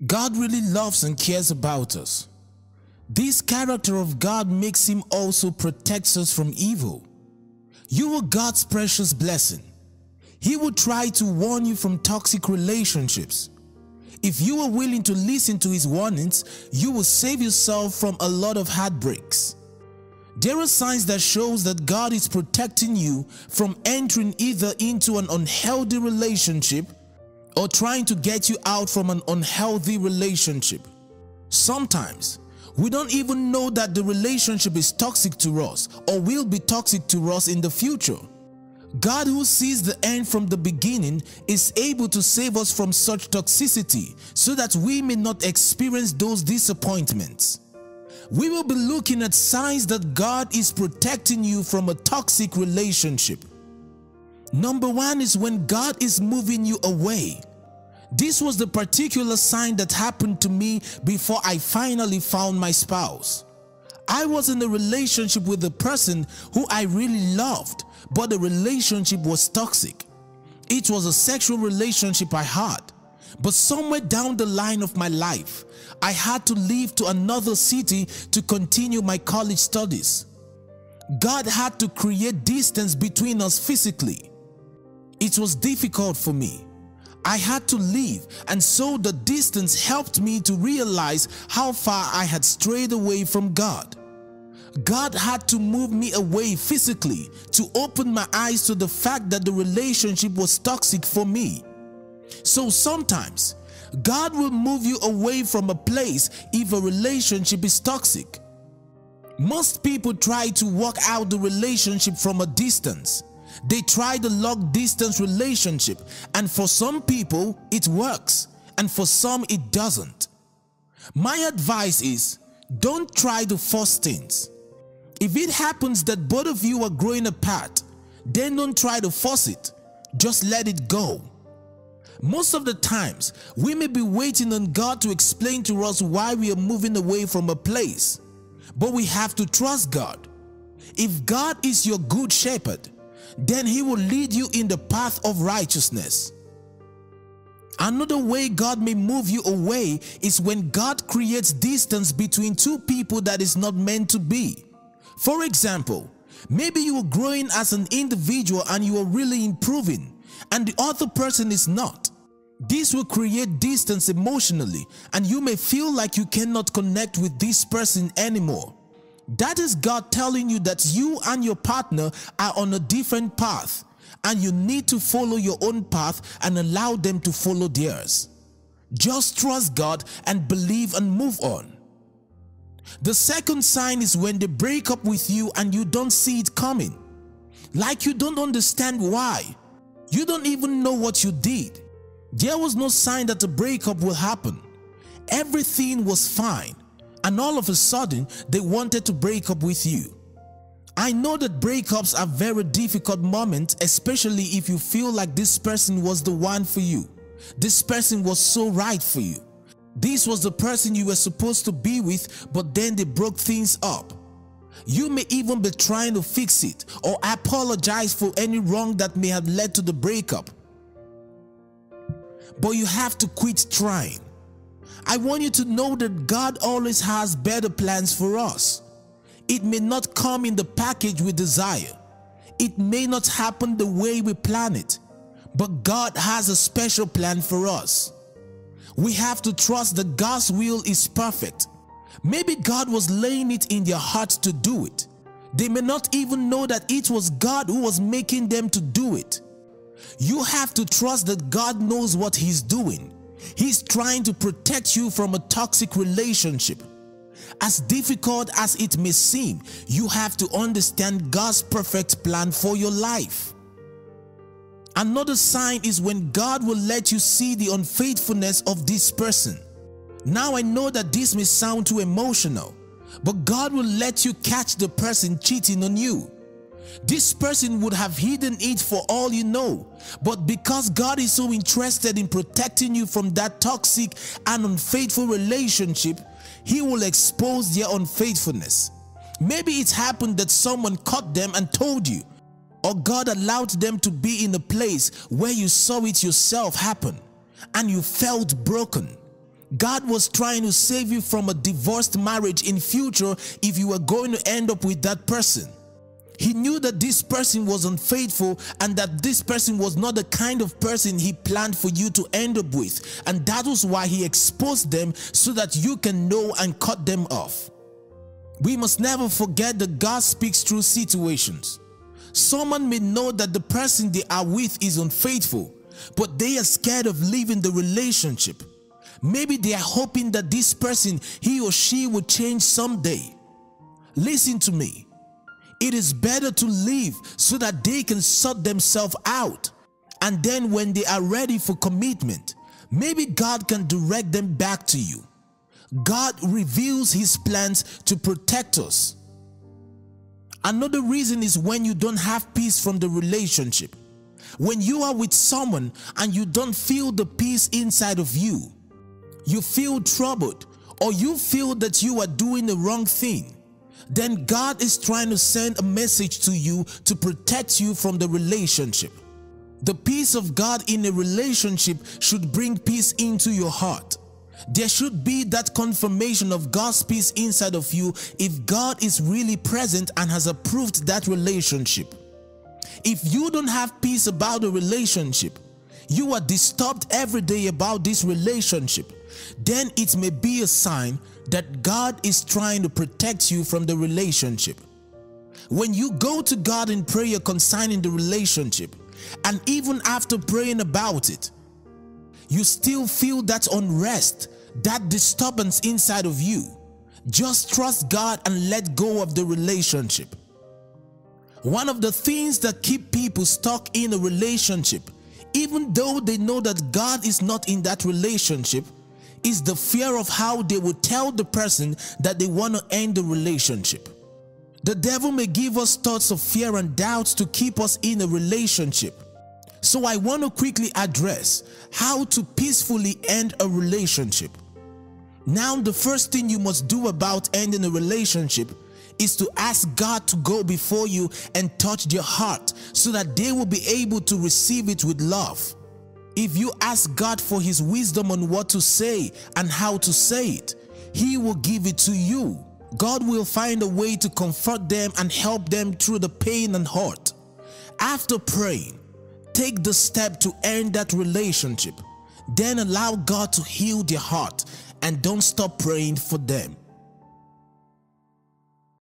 God really loves and cares about us. This character of God makes him also protects us from evil. You are God's precious blessing. He will try to warn you from toxic relationships. If you are willing to listen to his warnings, you will save yourself from a lot of heartbreaks. There are signs that shows that God is protecting you from entering either into an unhealthy relationship or trying to get you out from an unhealthy relationship. Sometimes, we don't even know that the relationship is toxic to us or will be toxic to us in the future. God, who sees the end from the beginning, is able to save us from such toxicity so that we may not experience those disappointments. We will be looking at signs that God is protecting you from a toxic relationship. Number one is when God is moving you away. This was the particular sign that happened to me before I finally found my spouse. I was in a relationship with a person who I really loved, but the relationship was toxic. It was a sexual relationship I had, but somewhere down the line of my life, I had to leave to another city to continue my college studies. God had to create distance between us physically. It was difficult for me. I had to leave, and so the distance helped me to realize how far I had strayed away from God. God had to move me away physically to open my eyes to the fact that the relationship was toxic for me. So sometimes, God will move you away from a place if a relationship is toxic. Most people try to work out the relationship from a distance. They try the long distance relationship, and for some people it works, and for some it doesn't. My advice is, don't try to force things. If it happens that both of you are growing apart, then don't try to force it. Just let it go. Most of the times, we may be waiting on God to explain to us why we are moving away from a place, but we have to trust God. If God is your good shepherd, then he will lead you in the path of righteousness. Another way God may move you away is when God creates distance between two people that is not meant to be. For example, maybe you are growing as an individual and you are really improving, and the other person is not. This will create distance emotionally, and you may feel like you cannot connect with this person anymore. That is God telling you that you and your partner are on a different path, and you need to follow your own path and allow them to follow theirs. Just trust God and believe and move on. The second sign is when they break up with you and you don't see it coming. Like you don't understand why. You don't even know what you did. There was no sign that a breakup will happen. Everything was fine, and all of a sudden they wanted to break up with you. I know that breakups are very difficult moments, especially if you feel like this person was the one for you. This person was so right for you. This was the person you were supposed to be with, but then they broke things up. You may even be trying to fix it or apologize for any wrong that may have led to the breakup. But you have to quit trying. I want you to know that God always has better plans for us. It may not come in the package we desire. It may not happen the way we plan it, but God has a special plan for us. We have to trust that God's will is perfect. Maybe God was laying it in their hearts to do it. They may not even know that it was God who was making them to do it. You have to trust that God knows what He's doing. He's trying to protect you from a toxic relationship. As difficult as it may seem, you have to understand God's perfect plan for your life. Another sign is when God will let you see the unfaithfulness of this person. Now I know that this may sound too emotional, but God will let you catch the person cheating on you. This person would have hidden it for all you know, but because God is so interested in protecting you from that toxic and unfaithful relationship, He will expose their unfaithfulness. Maybe it happened that someone caught them and told you, or God allowed them to be in a place where you saw it yourself happen and you felt broken. God was trying to save you from a divorced marriage in future if you were going to end up with that person. He knew that this person was unfaithful and that this person was not the kind of person he planned for you to end up with. And that was why he exposed them so that you can know and cut them off. We must never forget that God speaks through situations. Someone may know that the person they are with is unfaithful, but they are scared of leaving the relationship. Maybe they are hoping that this person, he or she, will change someday. Listen to me. It is better to leave so that they can sort themselves out. And then when they are ready for commitment, maybe God can direct them back to you. God reveals His plans to protect us. Another reason is when you don't have peace from the relationship. When you are with someone and you don't feel the peace inside of you, you feel troubled, or you feel that you are doing the wrong thing, then God is trying to send a message to you to protect you from the relationship. The peace of God in a relationship should bring peace into your heart. There should be that confirmation of God's peace inside of you if God is really present and has approved that relationship. If you don't have peace about the relationship, you are disturbed every day about this relationship, then it may be a sign that God is trying to protect you from the relationship. When you go to God in prayer concerning the relationship, and even after praying about it, you still feel that unrest, that disturbance inside of you, just trust God and let go of the relationship. One of the things that keep people stuck in a relationship, even though they know that God is not in that relationship, is the fear of how they will tell the person that they want to end the relationship. The devil may give us thoughts of fear and doubts to keep us in a relationship. So I want to quickly address how to peacefully end a relationship. Now, the first thing you must do about ending a relationship is to ask God to go before you and touch their heart so that they will be able to receive it with love. If you ask God for His wisdom on what to say and how to say it, He will give it to you. God will find a way to comfort them and help them through the pain and hurt. After praying, take the step to end that relationship. Then allow God to heal their heart and don't stop praying for them.